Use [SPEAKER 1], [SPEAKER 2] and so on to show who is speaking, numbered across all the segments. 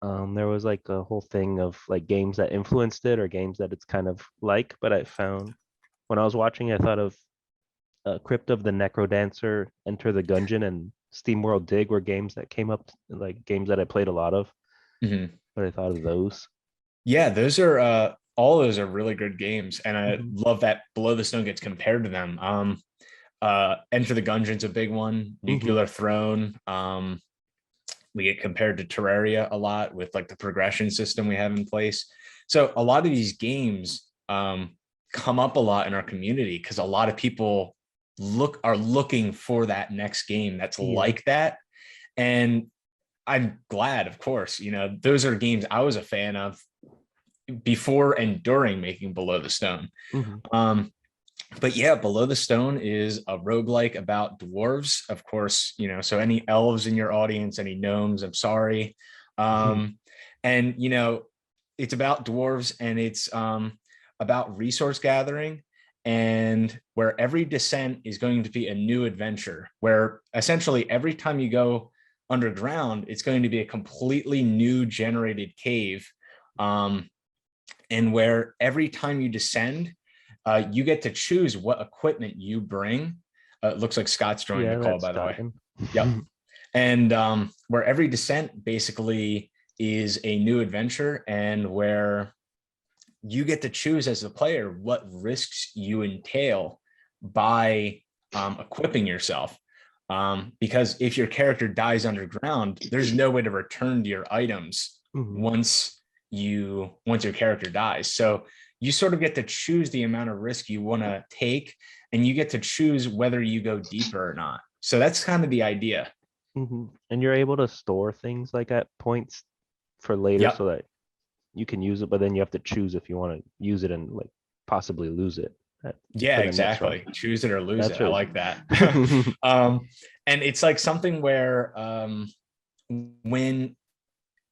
[SPEAKER 1] There was like a whole thing of like games that influenced it or games that it's kind of like, but I found when I was watching, I thought of Crypt of the Necrodancer, Enter the Gungeon, and SteamWorld Dig were games that came up, like games that I played a lot of,
[SPEAKER 2] Mhm.
[SPEAKER 1] but I thought of those.
[SPEAKER 2] Yeah, those are all those are really good games, and I
[SPEAKER 1] Hmm.
[SPEAKER 2] love that Below the Stone gets compared to them. Enter the Gungeon's a big one.
[SPEAKER 1] Hmm.
[SPEAKER 2] Nuclear Throne. We get compared to Terraria a lot with like the progression system we have in place. So a lot of these games come up a lot in our community because a lot of people are looking for that next game that's
[SPEAKER 1] Yeah.
[SPEAKER 2] like that. And I'm glad, of course, those are games I was a fan of before and during making Below the Stone.
[SPEAKER 1] Hmm.
[SPEAKER 2] Um, but yeah, Below the Stone is a roguelike about dwarves, of course, so any elves in your audience, any gnomes, I'm sorry. Um, and it's about dwarves, and it's about resource gathering, and where every descent is going to be a new adventure, where essentially every time you go underground, it's going to be a completely new generated cave. Um, and where every time you descend, you get to choose what equipment you bring. It looks like Scott's joining the
[SPEAKER 1] Yeah,
[SPEAKER 2] call,
[SPEAKER 1] that's
[SPEAKER 2] by the way.
[SPEAKER 1] Scotland.
[SPEAKER 2] Yep. And where every descent basically is a new adventure, and where you get to choose as the player what risks you entail by equipping yourself. Because if your character dies underground, there's no way to return to your items
[SPEAKER 1] Hmm.
[SPEAKER 2] once your character dies. So you sort of get to choose the amount of risk you want to take, and you get to choose whether you go deeper or not. So that's kind of the idea.
[SPEAKER 1] Hmm. And you're able to store things like at points for later so
[SPEAKER 2] Yep.
[SPEAKER 1] that you can use it, but then you have to choose if you want to use it and like possibly lose it at,
[SPEAKER 2] Yeah,
[SPEAKER 1] for the next run.
[SPEAKER 2] exactly. Choose it or lose it.
[SPEAKER 1] That's
[SPEAKER 2] I
[SPEAKER 1] really
[SPEAKER 2] like that.
[SPEAKER 1] cool.
[SPEAKER 2] And it's like something where when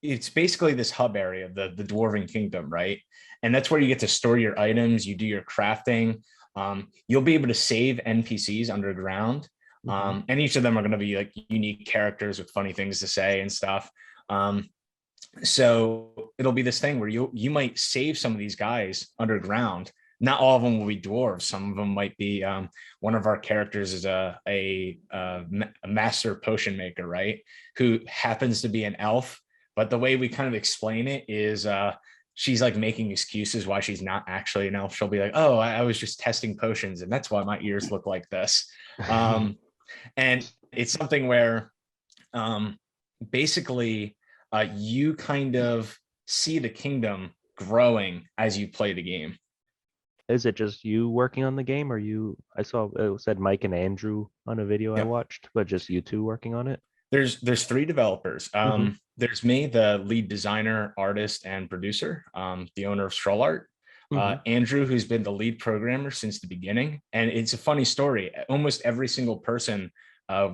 [SPEAKER 2] it's basically this hub area, the Dwarven Kingdom, right? And that's where you get to store your items, you do your crafting. You'll be able to save NPCs underground.
[SPEAKER 1] Hmm.
[SPEAKER 2] And each of them are going to be like unique characters with funny things to say and stuff. Um, so it'll be this thing where you might save some of these guys underground. Not all of them will be dwarves. Some of them might be one of our characters is a master potion maker, right? Who happens to be an elf. But the way we kind of explain it is she's like making excuses why she's not actually an elf. She'll be like, "Oh, I was just testing potions, and that's why my ears look like this." Um, and it's something where um, basically you kind of see the kingdom growing as you play the game.
[SPEAKER 1] Is it just you working on the game, or you? I saw it said Mike and Andrew on a video I
[SPEAKER 2] Yep.
[SPEAKER 1] watched, but just you two working on it.
[SPEAKER 2] There's three developers.
[SPEAKER 1] Hmm.
[SPEAKER 2] There's me, the lead designer, artist, and producer, the owner of Stroll Art.
[SPEAKER 1] Hmm.
[SPEAKER 2] Andrew, who's been the lead programmer since the beginning, and it's a funny story. Almost every single person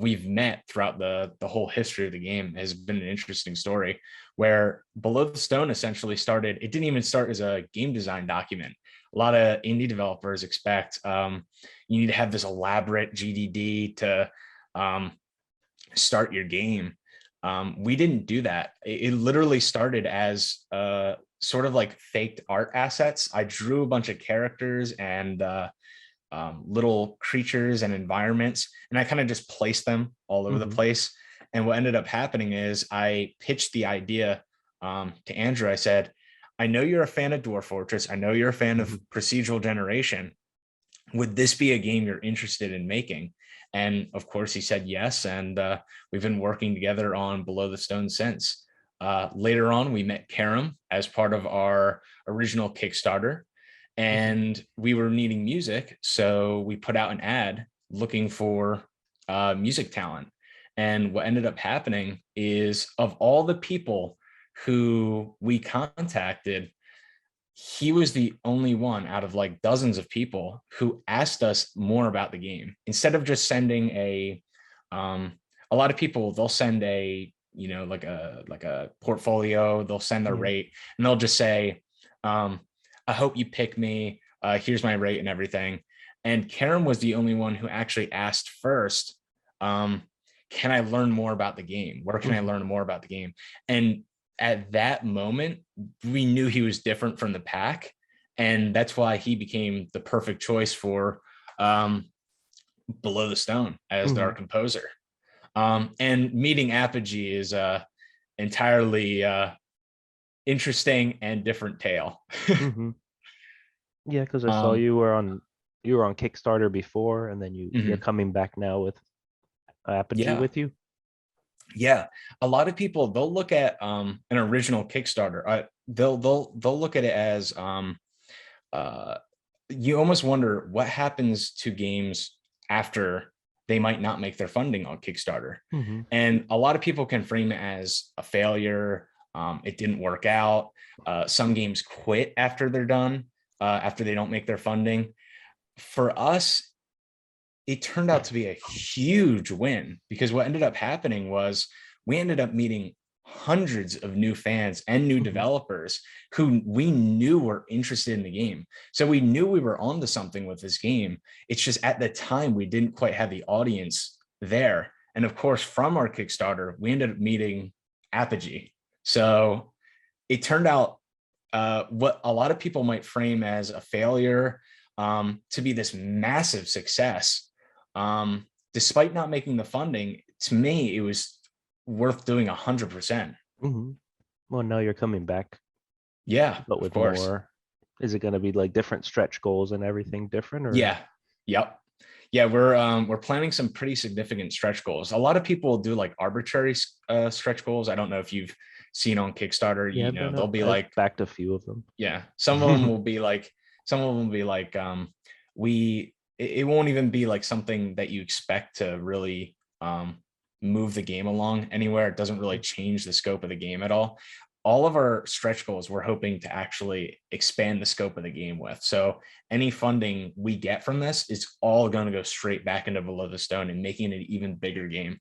[SPEAKER 2] we've met throughout the whole history of the game has been an interesting story. Where Below the Stone essentially started. It didn't even start as a game design document. A lot of indie developers expect you need to have this elaborate GDD to um, start your game. We didn't do that. It literally started as sort of like faked art assets. I drew a bunch of characters and little creatures and environments, and I kind of just placed them all over the
[SPEAKER 1] Hmm.
[SPEAKER 2] place. And what ended up happening is I pitched the idea to Andrew. I said, I know you're a fan of Dwarf Fortress. I know you're a fan of
[SPEAKER 1] Hmm.
[SPEAKER 2] procedural generation. Would this be a game you're interested in making? And of course, he said yes. And we've been working together on Below the Stone since. Later on, we met Karam as part of our original Kickstarter,
[SPEAKER 1] Hmm.
[SPEAKER 2] and we were needing music. So we put out an ad looking for music talent. And what ended up happening is, of all the people who we contacted, he was the only one out of like dozens of people who asked us more about the game instead of just sending um a lot of people, they'll send a like a portfolio, they'll send their
[SPEAKER 1] Yeah.
[SPEAKER 2] rate, and they'll just say, um I hope you pick me, here's my rate and everything. And Karen was the only one who actually asked first, um can I learn more about the game? Where can I
[SPEAKER 1] Hmm.
[SPEAKER 2] learn more about the game? And at that moment, we knew he was different from the pack. And that's why he became the perfect choice for Below the Stone as our composer. And meeting Apogee is entirely interesting and different tale.
[SPEAKER 1] Yeah, because I saw you were on Kickstarter before, and then you're coming back now with Apogee with you.
[SPEAKER 2] Yeah, a lot of people, they'll look at an original Kickstarter. They'll look at it as you almost wonder what happens to games after they might not make their funding on Kickstarter. And a lot of people can frame it as a failure. It didn't work out. Some games quit after they're done, after they don't make their funding. For us, it turned out to be a huge win, because what ended up happening was we ended up meeting hundreds of new fans and new developers who we knew were interested in the game. So we knew we were onto something with this game. It's just at the time we didn't quite have the audience there. And of course, from our Kickstarter, we ended up meeting Apogee. So it turned out what a lot of people might frame as a failure to be this massive success. Despite not making the funding, to me, it was worth doing 100%.
[SPEAKER 1] Well, now you're coming back.
[SPEAKER 2] Yeah,
[SPEAKER 1] but with more. Is it going to be like different stretch goals and everything different? Or?
[SPEAKER 2] Yeah. Yep. Yeah, we're planning some pretty significant stretch goals. A lot of people do like arbitrary stretch goals. I don't know if you've seen on Kickstarter.
[SPEAKER 1] Yeah,
[SPEAKER 2] you know, they'll be like
[SPEAKER 1] backed a few of them.
[SPEAKER 2] Yeah, some of them will be like it won't even be like something that you expect to really move the game along anywhere. It doesn't really change the scope of the game at all. All of our stretch goals, we're hoping to actually expand the scope of the game with. So any funding we get from this is all going to go straight back into Below the Stone and making it an even bigger game.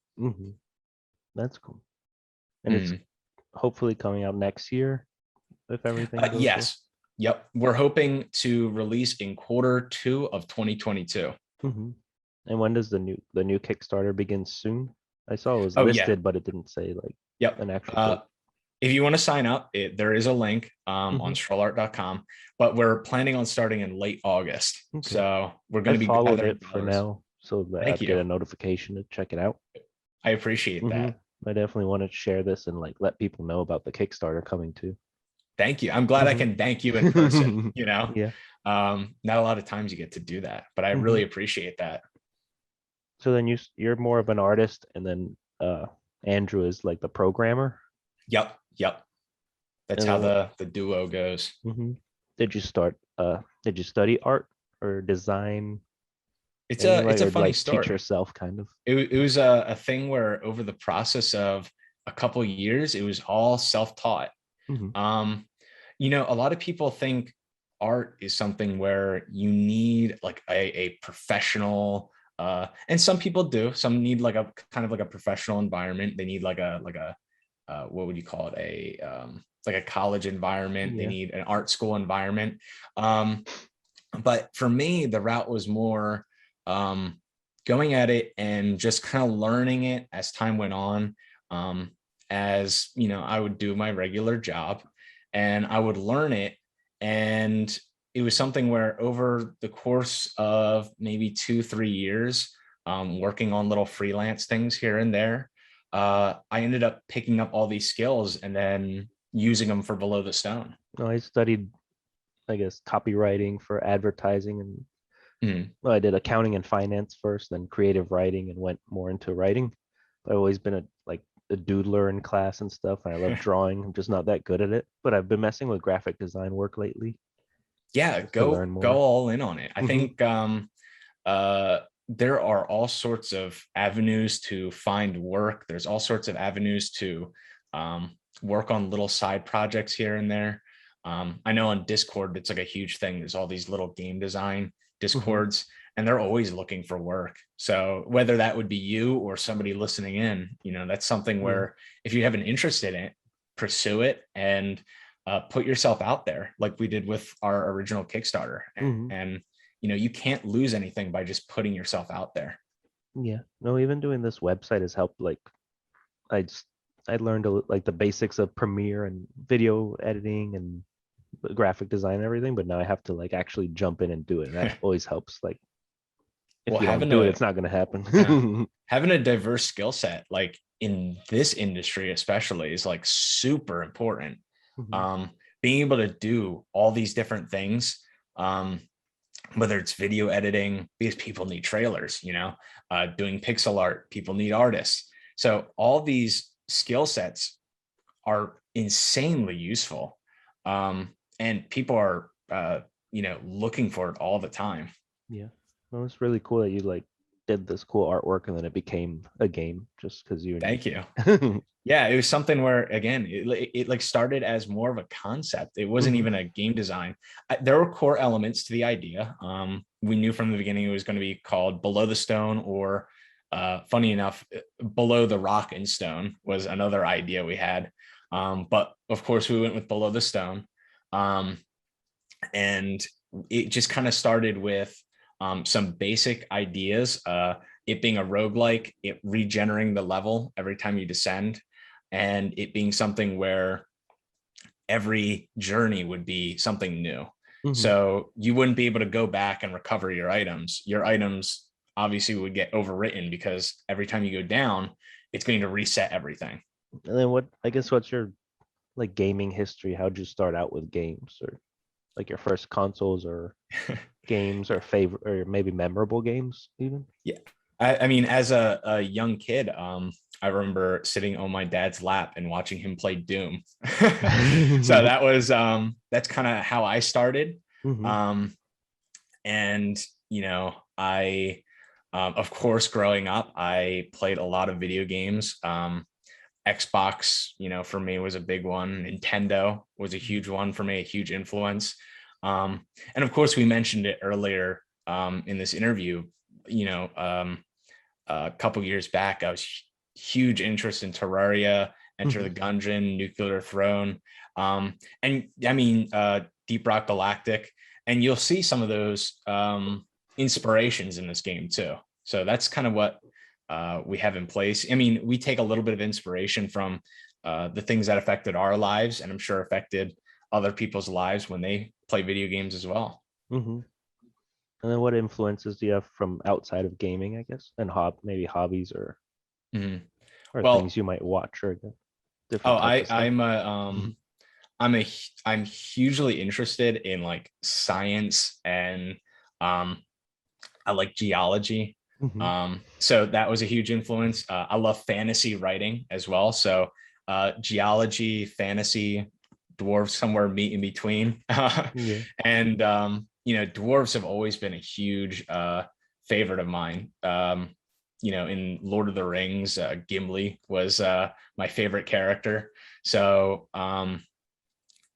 [SPEAKER 1] That's cool. And it's hopefully coming out next year, if everything goes
[SPEAKER 2] yes.
[SPEAKER 1] well.
[SPEAKER 2] Yep. We're hoping to release in Q2 of 2022.
[SPEAKER 1] And when does the new Kickstarter begin? Soon? I saw it was listed, but it didn't say like an actual date.
[SPEAKER 2] If you want to sign up, there is a link on StrollArt.com, but we're planning on starting in late August. So we're going to be
[SPEAKER 1] followed it for now, so that I get a notification to check it out.
[SPEAKER 2] I appreciate that.
[SPEAKER 1] I definitely want to share this and like let people know about the Kickstarter coming too.
[SPEAKER 2] Thank you. I'm glad I can thank you in person. You know,
[SPEAKER 1] yeah.
[SPEAKER 2] Not a lot of times you get to do that, but I really appreciate that.
[SPEAKER 1] So then you're more of an artist, and then Andrew is like the programmer.
[SPEAKER 2] Yep. That's how the duo goes.
[SPEAKER 1] Did you study art or design?
[SPEAKER 2] It's a funny
[SPEAKER 1] like
[SPEAKER 2] story.
[SPEAKER 1] Teach yourself, kind of.
[SPEAKER 2] It was a thing where over the process of a couple of years, it was all self-taught. You know, a lot of people think art is something where you need like a professional, and some people do. Some need like a kind of like a professional environment. They need like a what would you call it? Like a college environment. They need an art school environment. But for me, the route was more going at it and just kind of learning it as time went on. As you know, I would do my regular job and I would learn it. And it was something where over the course of maybe 2-3 years, working on little freelance things here and there, I ended up picking up all these skills and then using them for Below the Stone.
[SPEAKER 1] No, I studied, I guess, copywriting for advertising, and well, I did accounting and finance first, then creative writing, and went more into writing. I've always been a doodler in class and stuff, and I love drawing. I'm just not that good at it, but I've been messing with graphic design work lately.
[SPEAKER 2] Yeah, go all in on it. I think there are all sorts of avenues to find work. There's all sorts of avenues to work on little side projects here and there. I know on Discord, it's like a huge thing. There's all these little game design Discords, and they're always looking for work. So whether that would be you or somebody listening in, you know, that's something where if you have an interest in it, pursue it and put yourself out there like we did with our original Kickstarter. And you know, you can't lose anything by just putting yourself out there.
[SPEAKER 1] Yeah. No, even doing this website has helped. Like, I learned like the basics of Premiere and video editing and graphic design and everything, but now I have to like actually jump in and do it. And that always helps. Like if
[SPEAKER 2] Well,
[SPEAKER 1] you don't
[SPEAKER 2] having
[SPEAKER 1] do it,
[SPEAKER 2] a
[SPEAKER 1] it's not going to
[SPEAKER 2] yeah,
[SPEAKER 1] happen.
[SPEAKER 2] having a diverse skill set, like in this industry especially, is like super important.
[SPEAKER 1] Mhm.
[SPEAKER 2] Um, being able to do all these different things, um, whether it's video editing, because people need trailers, doing pixel art, people need artists. So all these skill sets are insanely useful. And people are, looking for it all the time.
[SPEAKER 1] Yeah. Well, it's really cool that you like did this cool artwork and then it became a game just because you
[SPEAKER 2] Thank you.
[SPEAKER 1] and
[SPEAKER 2] Yeah, it was something where again it like started as more of a concept. It wasn't
[SPEAKER 1] Mhm.
[SPEAKER 2] even a game design. There were core elements to the idea. We knew from the beginning it was going to be called Below the Stone, or funny enough, Below the Rock and Stone was another idea we had. But of course we went with Below the Stone. Um, and it just kind of started with some basic ideas. It being a roguelike, it regenerating the level every time you descend, and it being something where every journey would be something new.
[SPEAKER 1] Mhm.
[SPEAKER 2] So you wouldn't be able to go back and recover your items. Your items obviously would get overwritten because every time you go down, it's going to reset everything.
[SPEAKER 1] And then I guess what's your like gaming history? How'd you start out with games, or like your first consoles or games or favorite or maybe memorable games even?
[SPEAKER 2] Yeah. I mean, as a young kid, I remember sitting on my dad's lap and watching him play Doom. So that's kind of how I started.
[SPEAKER 1] Mhm.
[SPEAKER 2] Um, and I of course, growing up, I played a lot of video games. Xbox, for me was a big one. Nintendo was a huge one for me, a huge influence. And of course, we mentioned it earlier in this interview. A couple years back, I was huge interest in Terraria, Enter the
[SPEAKER 1] Mhm.
[SPEAKER 2] Gungeon, Nuclear Throne, and I mean Deep Rock Galactic, and you'll see some of those inspirations in this game too. So that's kind of what we have in place. I mean, we take a little bit of inspiration from the things that affected our lives, and I'm sure affected other people's lives when they play video games as well.
[SPEAKER 1] Mhm. And then what influences do you have from outside of gaming, I guess, and maybe hobbies
[SPEAKER 2] Mhm.
[SPEAKER 1] or things
[SPEAKER 2] Well,
[SPEAKER 1] you might watch or
[SPEAKER 2] oh,
[SPEAKER 1] different types of stuff? Mhm.
[SPEAKER 2] I'm hugely interested in like science, and um, I like geology.
[SPEAKER 1] Mhm.
[SPEAKER 2] So that was a huge influence. I love fantasy writing as well. So geology, fantasy, dwarves somewhere meet in between.
[SPEAKER 1] Yeah.
[SPEAKER 2] And dwarves have always been a huge favorite of mine. In Lord of the Rings, Gimli was my favorite character. So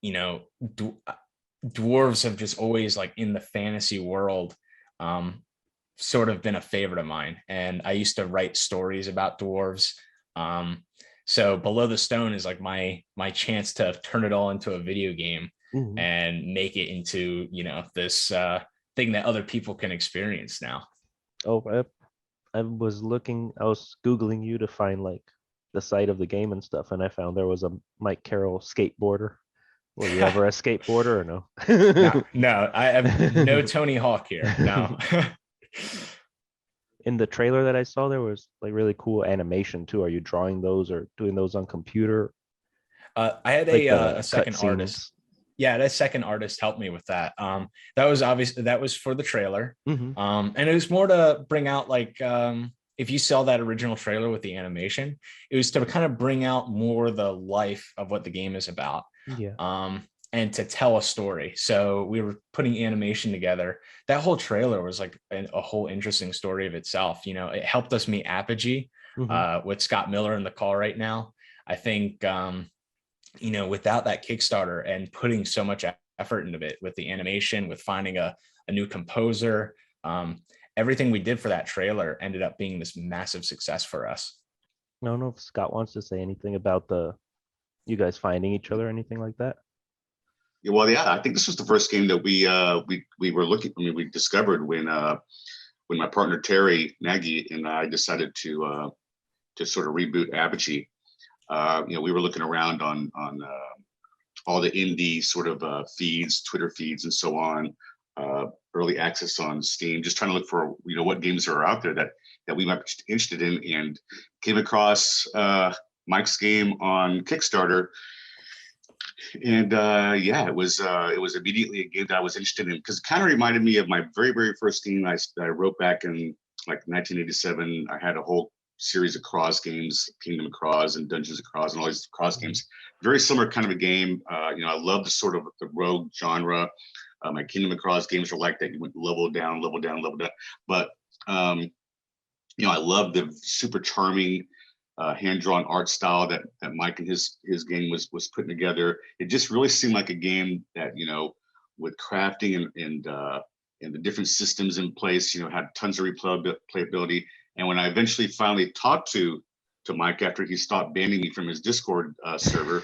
[SPEAKER 2] you know, dwarves have just always, like, in the fantasy world, um, sort of been a favorite of mine. And I used to write stories about dwarves. Um, so Below the Stone is like my chance to turn it all into a video game
[SPEAKER 1] Mhm.
[SPEAKER 2] and make it into, this thing that other people can experience now.
[SPEAKER 1] Oh, I was looking, I was Googling you to find like the site of the game and stuff, and I found there was a Mike Carroll skateboarder. Were you ever a skateboarder or
[SPEAKER 2] No,
[SPEAKER 1] no?
[SPEAKER 2] no, I have no Tony Hawk here. No.
[SPEAKER 1] In the trailer that I saw, there was like really cool animation too. Are you drawing those or doing those on computer,
[SPEAKER 2] I had
[SPEAKER 1] like
[SPEAKER 2] a
[SPEAKER 1] the cut
[SPEAKER 2] second artist.
[SPEAKER 1] scenes?
[SPEAKER 2] Yeah, that second artist helped me with that. That was obvious. That was for the trailer.
[SPEAKER 1] Hmm.
[SPEAKER 2] And it was more to bring out, like, if you saw that original trailer with the animation, it was to kind of bring out more the life of what the game is about.
[SPEAKER 1] Yeah.
[SPEAKER 2] Um, and to tell a story. So we were putting animation together. That whole trailer was like a whole interesting story of itself. It helped us meet Apogee
[SPEAKER 1] Hmm.
[SPEAKER 2] with Scott Miller in the call right now. I think without that Kickstarter and putting so much effort into it with the animation, with finding a new composer, everything we did for that trailer ended up being this massive success for us.
[SPEAKER 1] I don't know if Scott wants to say anything about the you guys finding each other or anything like that.
[SPEAKER 3] Yeah, well, yeah, I think this was the first game that we were looking. I mean, we discovered when my partner Terry Nagy and I decided to sort of reboot Apogee. We were looking around on all the indie sort of feeds, Twitter feeds, and so on. Early access on Steam, just trying to look for what games are out there that we might be interested in, and came across Mike's game on Kickstarter. And it was immediately a game that I was interested in, because it kind of reminded me of my very first game I wrote back in like 1987. I had a whole series of Cross games, Kingdom of Cross and Dungeons of Cross and all these Cross games. Very similar kind of a game. I love the sort of the rogue genre. My Kingdom of Cross games are like that. You went level down. But I love the super charming hand-drawn art style that Mike and his game was putting together. It just really seemed like a game that, with crafting and the different systems in place, had tons of replayability. And when I eventually finally talked to Mike after he stopped banning me from his Discord server,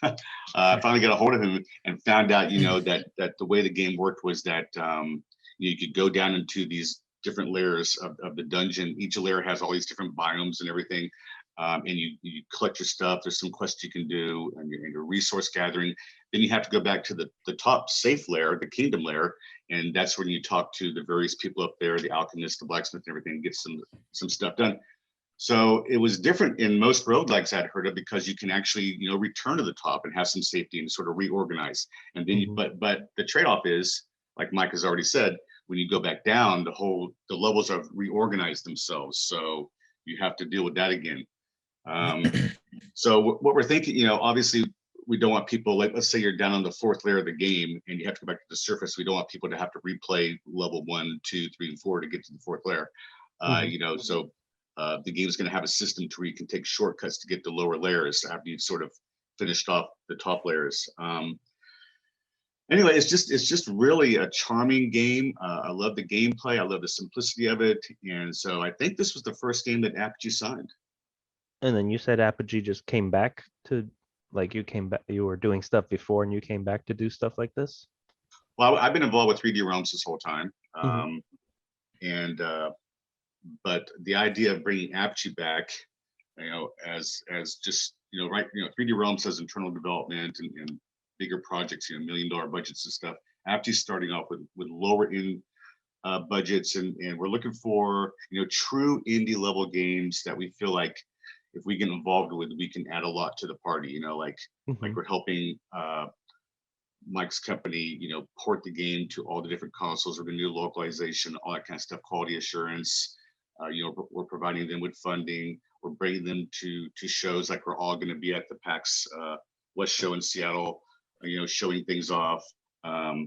[SPEAKER 3] I finally got a hold of him and found out, that the way the game worked was that you could go down into these different layers of the dungeon. Each layer has all these different biomes and everything. And you collect your stuff. There's some quests you can do, and your resource gathering. Then you have to go back to the top safe layer, the kingdom layer, and that's when you talk to the various people up there, the alchemist, the blacksmith, and everything, and get some stuff done. So it was different in most roguelikes I'd heard of, because you can actually return to the top and have some safety and sort of reorganize. And then but the trade-off is, like Mike has already said, when you go back down, the levels have reorganized themselves. So you have to deal with that again. So what we're thinking, obviously we don't want people, like, let's say you're down on the 4th layer of the game and you have to go back to the surface. We don't want people to have to replay level 1, 2, 3, and 4 to get to the 4th layer. So the game is going to have a system to where you can take shortcuts to get to lower layers after you've sort of finished off the top layers. Anyway, it's just really a charming game. I love the gameplay. I love the simplicity of it. And so I think this was the first game that Apogee signed.
[SPEAKER 1] And then you said Apogee just came back to, like, you were doing stuff before and you came back to do stuff like this?
[SPEAKER 3] Well, I've been involved with 3D Realms this whole time. But the idea of bringing Apogee back, as just, 3D Realms has internal development and bigger projects, $1 million budgets and stuff. Apogee's starting off with lower end budgets, and we're looking for true indie level games that we feel like if we get involved with, we can add a lot to the party. Like we're helping Mike's company, port the game to all the different consoles. We're going to do localization, all that kind of stuff, quality assurance. We're providing them with funding. We're bringing them to shows, like we're all going to be at the PAX West show in Seattle, showing things off. We're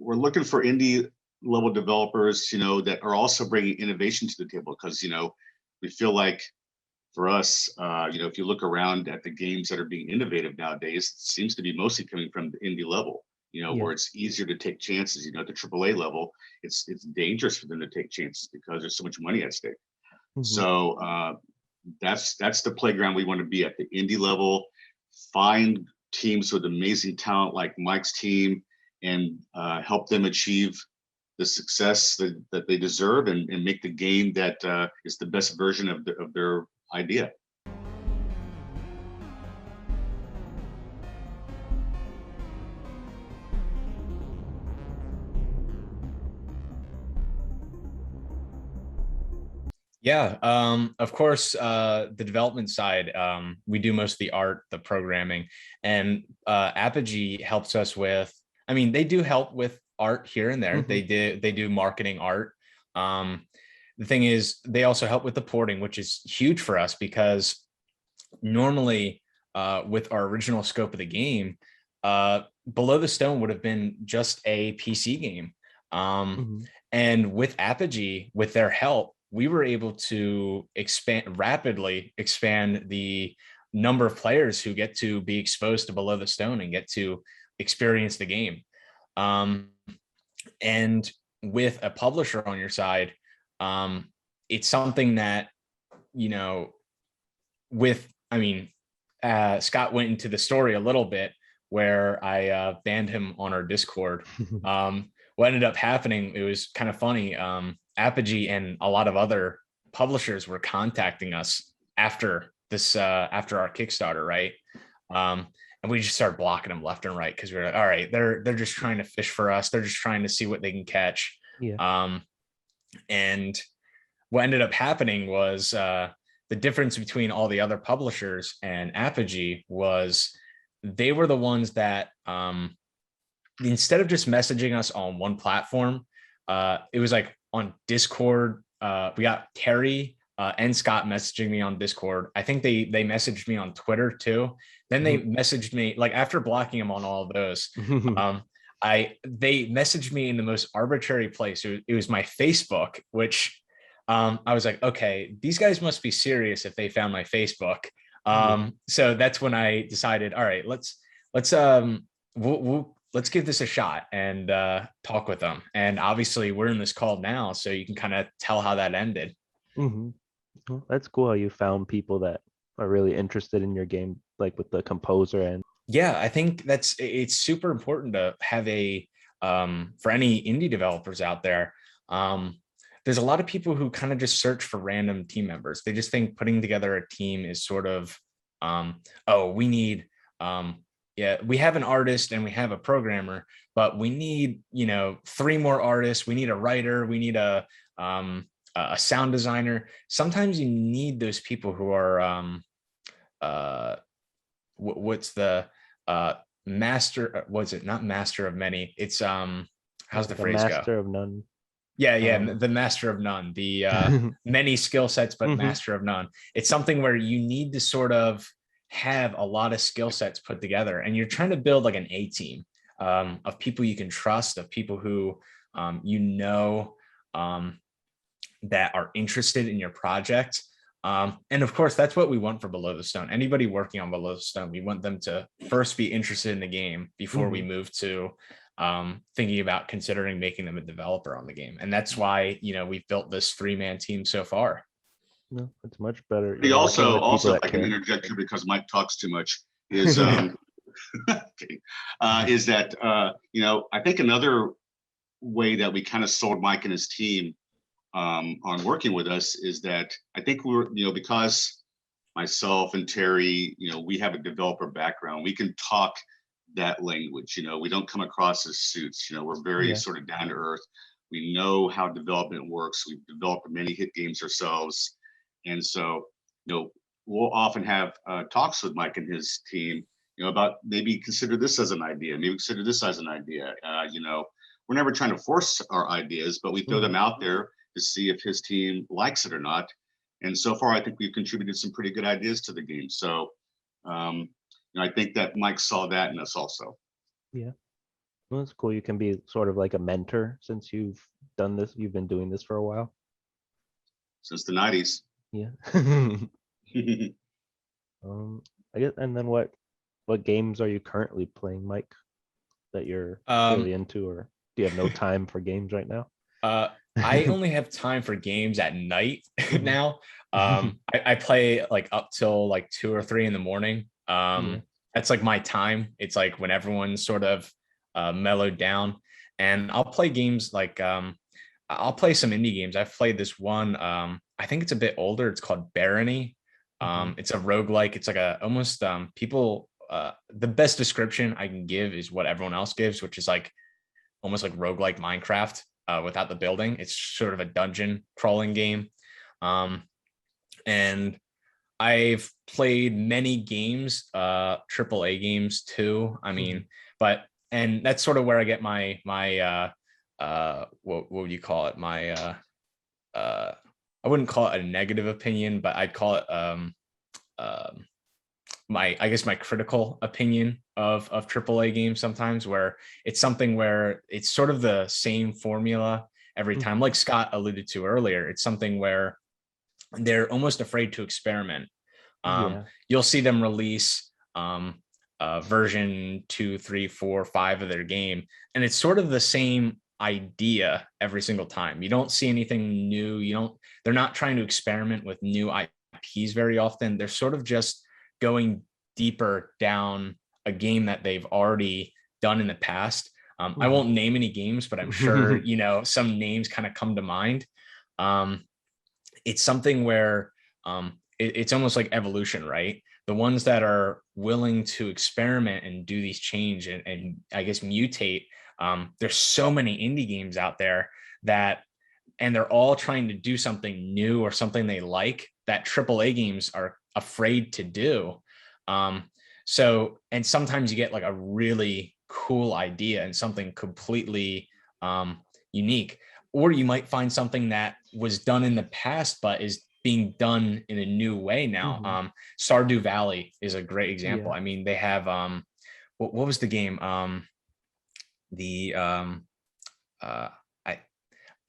[SPEAKER 3] looking for indie level developers, that are also bringing innovation to the table, because we feel like, for us, if you look around at the games that are being innovative nowadays, it seems to be mostly coming from the indie level, where it's easier to take chances. At the AAA level, it's dangerous for them to take chances because there's so much money at stake. So that's the playground we want to be at, the indie level. Find teams with amazing talent like Mike's team, and help them achieve the success that they deserve, and make the game that is the best version of their idea.
[SPEAKER 2] Yeah, of course, the development side, we do most of the art, the programming, and Apogee helps us with, they do help with art here and there. They do marketing art. The thing is, they also help with the porting, which is huge for us, because normally with our original scope of the game, Below the Stone would have been just a PC game. And with Apogee, with their help, we were able to rapidly expand the number of players who get to be exposed to Below the Stone and get to experience the game. And with a publisher on your side, it's something that, Scott went into the story a little bit, where I banned him on our Discord. What ended up happening, it was kind of funny. Apogee and a lot of other publishers were contacting us after this, after our Kickstarter, right? And we just started blocking them left and right because we were like, all right, they're just trying to fish for us. They're just trying to see what they can catch.
[SPEAKER 1] Yeah.
[SPEAKER 2] And what ended up happening was the difference between all the other publishers and Apogee was they were the ones that instead of just messaging us on one platform, it was like on Discord. We got Terry and Scott messaging me on Discord. I think they messaged me on Twitter too. Then they messaged me, like, after blocking them on all of those. They messaged me in the most arbitrary place. It was my Facebook, which I was like, okay, these guys must be serious if they found my Facebook. So that's when I decided, all right, let's give this a shot and talk with them. And obviously we're in this call now, so you can kind of tell how that ended.
[SPEAKER 1] Well, that's cool how you found people that are really interested in your game, like with the composer. And
[SPEAKER 2] yeah, I think it's super important to have a for any indie developers out there. There's a lot of people who kind of just search for random team members. They just think putting together a team is sort of oh, we need we have an artist and we have a programmer, but we need, 3 more artists. We need a writer. We need a sound designer. Sometimes you need those people who are what's the master? Was it not master of many? It's how's the phrase go?
[SPEAKER 1] Master of none.
[SPEAKER 2] Yeah, the master of none. The many skill sets, but master of none. It's something where you need to sort of have a lot of skill sets put together, and you're trying to build like an A team of people you can trust, of people who that are interested in your project. And of course, that's what we want for Below the Stone. Anybody working on Below the Stone, we want them to first be interested in the game before we move to thinking about considering making them a developer on the game. And that's why, we've built this 3-man team so far.
[SPEAKER 1] No, it's much better.
[SPEAKER 3] He also, I can interject here because Mike talks too much, is is that I think another way that we kind of sold Mike and his team on working with us is that I think we were, because myself and Terry, we have a developer background, we can talk that language. We don't come across as suits. We're very sort of down to earth. We know how development works. We've developed many hit games ourselves. And so, we'll often have talks with Mike and his team, about maybe consider this as an idea, maybe consider this as an idea. We're never trying to force our ideas, but we throw them out there to see if his team likes it or not. And so far, I think we've contributed some pretty good ideas to the game. So I think that Mike saw that in us also.
[SPEAKER 1] Yeah. Well, that's cool. You can be sort of like a mentor since you've done this. You've been doing this for a while.
[SPEAKER 3] Since the 90s.
[SPEAKER 1] Yeah. I guess, and then what games are you currently playing, Mike, that you're really into, or do you have no time for games right now?
[SPEAKER 2] I only have time for games at night now. I play like up till like 2 or 3 in the morning. That's like my time. It's like when everyone's sort of mellowed down, and I'll play games like I'll play some indie games. I've played this one. I think it's a bit older. It's called Barony. It's a roguelike. It's like almost the best description I can give is what everyone else gives, which is like almost like roguelike Minecraft without the building. It's sort of a dungeon crawling game. And I've played many games, AAA games too. I mean, and that's sort of where I get my what would you call it? I wouldn't call it a negative opinion, but I'd call it my critical opinion of AAA games sometimes, where it's something where it's sort of the same formula every time. Like Scott alluded to earlier, it's something where they're almost afraid to experiment. You'll see them release version 2, 3, 4, 5 of their game, and it's sort of the same idea every single time. You don't see anything new. They're not trying to experiment with new IPs very often. They're sort of just going deeper down a game that they've already done in the past. I won't name any games, but I'm sure some names kind of come to mind. it's something where it's almost like evolution, right? The ones that are willing to experiment and do these change and I guess mutate. There's so many indie games out there and they're all trying to do something new or something they like that AAA games are afraid to do. And sometimes you get like a really cool idea and something completely unique, or you might find something that was done in the past but is being done in a new way now. Stardew Valley is a great example.
[SPEAKER 1] Yeah.
[SPEAKER 2] I mean, they have what was the game?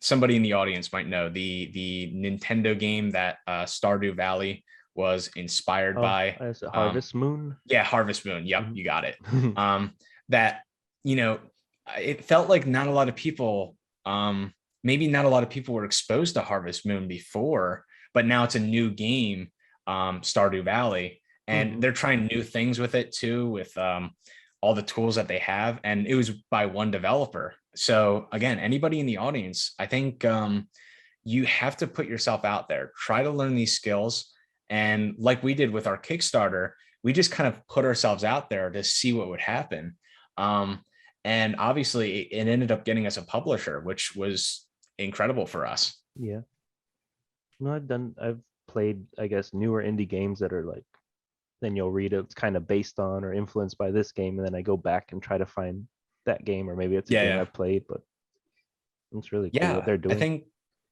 [SPEAKER 2] Somebody in the audience might know the Nintendo game that Stardew Valley was inspired by.
[SPEAKER 1] Is it Harvest Moon?
[SPEAKER 2] Yeah, Harvest Moon. Yep,
[SPEAKER 1] Mhm.
[SPEAKER 2] you got it. That, it felt like not a lot of people, maybe not a lot of people were exposed to Harvest Moon before, but now it's a new game, Stardew Valley, and they're trying new things with it too, with all the tools that they have, and it was by one developer. So again, anybody in the audience, I think you have to put yourself out there, try to learn these skills. And like we did with our Kickstarter, we just kind of put ourselves out there to see what would happen. And obviously it ended up getting us a publisher, which was incredible for us.
[SPEAKER 1] Yeah. No, I've played, I guess, newer indie games that are like, then you'll read it's kind of based on or influenced by this game, and then I go back and try to find that game, or maybe it's a game I've played, but it's really cool what they're doing.
[SPEAKER 2] I think,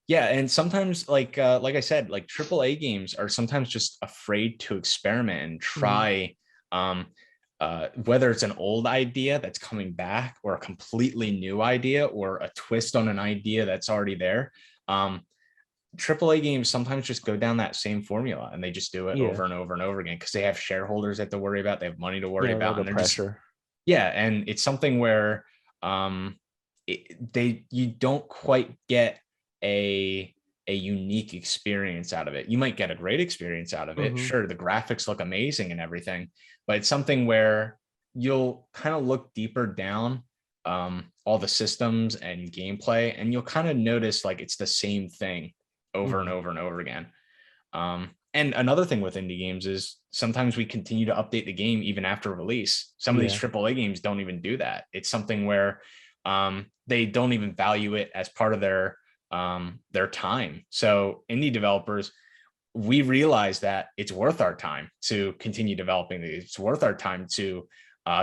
[SPEAKER 2] and sometimes like I said, like AAA games are sometimes just afraid to experiment and try, whether it's an old idea that's coming back or a completely new idea or a twist on an idea that's already there. AAA games sometimes just go down that same formula and they just do it over and over and over again because they have shareholders that to worry about, they have money to worry about, and they're pressure. And it's something where you don't quite get a unique experience out of it. You might get a great experience out of it. Sure, the graphics look amazing and everything, but it's something where you'll kind of look deeper down all the systems and gameplay, and you'll kind of notice like it's the same thing over and over and over again. And another thing with indie games is sometimes we continue to update the game even after release. Some of these AAA games don't even do that. It's something where they don't even value it as part of their time. So indie developers, we realize that it's worth our time to continue developing these. It's worth our time to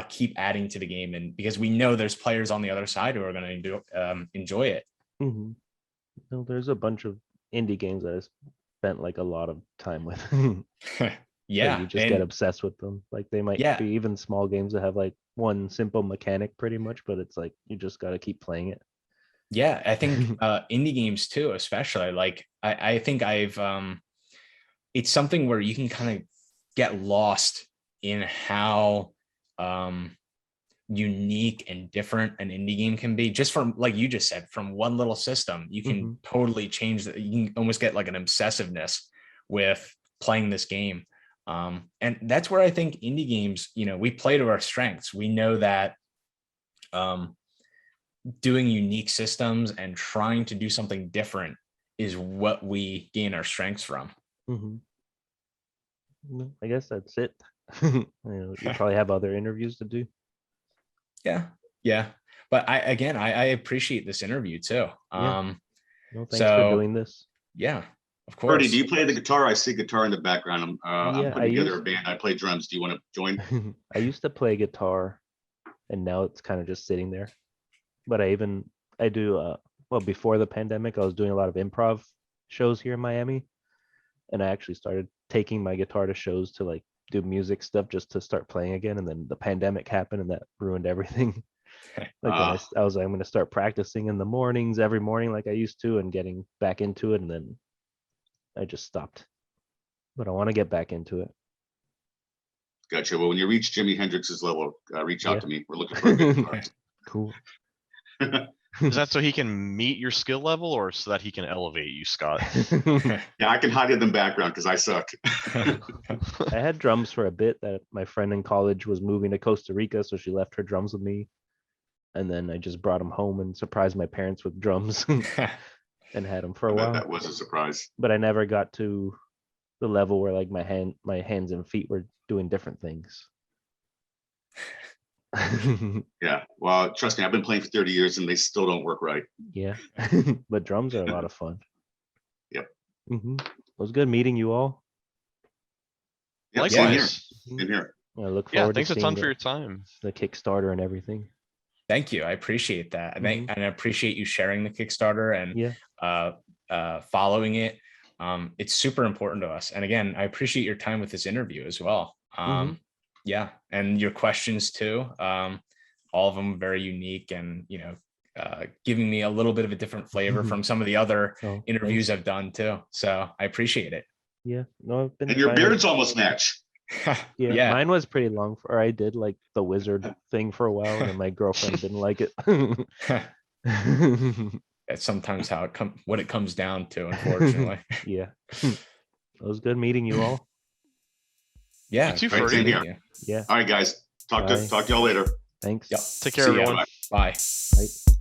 [SPEAKER 2] keep adding to the game, and because we know there's players on the other side who are going to enjoy it.
[SPEAKER 1] No, there's a bunch of indie games that I spent like a lot of time with. You just get obsessed with them. Like they might be even small games that have like one simple mechanic pretty much, but it's like you just got to keep playing it.
[SPEAKER 2] I think indie games too, especially like I think it's something where you can kind of get lost in how unique and different an indie game can be. Just from, like you just said, from one little system, you can totally change that. You can almost get like an obsessiveness with playing this game. And that's where I think indie games, we play to our strengths. We know that doing unique systems and trying to do something different is what we gain our strengths from.
[SPEAKER 1] I guess that's it. You probably have other interviews to do.
[SPEAKER 2] But I appreciate this interview too.
[SPEAKER 1] Thanks for doing this.
[SPEAKER 2] Of course.
[SPEAKER 3] Bertie, do you play the guitar? I see guitar in the background. I'm putting together a band. I play drums. Do you want to join?
[SPEAKER 1] I used to play guitar, and now it's kind of just sitting there. But I do before the pandemic, I was doing a lot of improv shows here in Miami, and I actually started taking my guitar to shows to like do music stuff just to start playing again. And then the pandemic happened, and that ruined everything. I was like, I'm going to start practicing in the mornings every morning like I used to, and getting back into it, and then I just stopped. But I want to get back into it.
[SPEAKER 3] Gotcha. Well, when you reach Jimi Hendrix's level, reach out to me. We're looking for a good guitar.
[SPEAKER 1] Cool.
[SPEAKER 4] Is that so he can meet your skill level, or so that he can elevate you, Scott?
[SPEAKER 3] Yeah, I can hide in the background because I suck.
[SPEAKER 1] I had drums for a bit. That my friend in college was moving to Costa Rica, so she left her drums with me, and then I just brought them home and surprised my parents with drums. and had them for a
[SPEAKER 3] I bet
[SPEAKER 1] while.
[SPEAKER 3] that was a surprise.
[SPEAKER 1] But I never got to the level where like my hands and feet were doing different things.
[SPEAKER 3] Yeah. Well, trust me, I've been playing for 30 years and they still don't work right.
[SPEAKER 1] Yeah, but drums are a lot of fun.
[SPEAKER 3] Yep.
[SPEAKER 1] It was good meeting you all.
[SPEAKER 3] Yeah, same here.
[SPEAKER 4] Likewise.
[SPEAKER 3] Same here.
[SPEAKER 1] I look
[SPEAKER 4] Yeah,
[SPEAKER 1] forward
[SPEAKER 4] thanks
[SPEAKER 1] to
[SPEAKER 4] a ton
[SPEAKER 1] seeing
[SPEAKER 4] for your time.
[SPEAKER 1] the Kickstarter and everything.
[SPEAKER 2] Thank you. I appreciate that. And
[SPEAKER 1] Mhm.
[SPEAKER 2] I appreciate you sharing the Kickstarter and
[SPEAKER 1] Yeah,
[SPEAKER 2] following it. It's super important to us. And again, I appreciate your time with this interview as well. Yeah, and your questions too. All of them very unique and, giving me a little bit of a different flavor from some of the other
[SPEAKER 1] Oh,
[SPEAKER 2] interviews
[SPEAKER 1] thanks.
[SPEAKER 2] I've done too. So I appreciate it.
[SPEAKER 1] Yeah, no, I've been
[SPEAKER 3] And your
[SPEAKER 1] trying to-
[SPEAKER 3] beards almost match.
[SPEAKER 1] Yeah,
[SPEAKER 2] Yeah.
[SPEAKER 1] mine was pretty long. Or I did like the wizard thing for a while, and my girlfriend didn't like it.
[SPEAKER 2] That's sometimes how what it comes down to, unfortunately.
[SPEAKER 1] Yeah, it was good meeting you all.
[SPEAKER 2] Yeah.
[SPEAKER 4] You too,
[SPEAKER 2] great to
[SPEAKER 3] Freddie.
[SPEAKER 2] meet you.
[SPEAKER 1] Yeah,
[SPEAKER 3] All right, guys. Talk
[SPEAKER 1] Bye.
[SPEAKER 3] to y'all later.
[SPEAKER 1] thanks.
[SPEAKER 2] Yep.
[SPEAKER 4] Take care,
[SPEAKER 2] See ya.
[SPEAKER 4] everyone.
[SPEAKER 2] Bye.
[SPEAKER 1] Bye.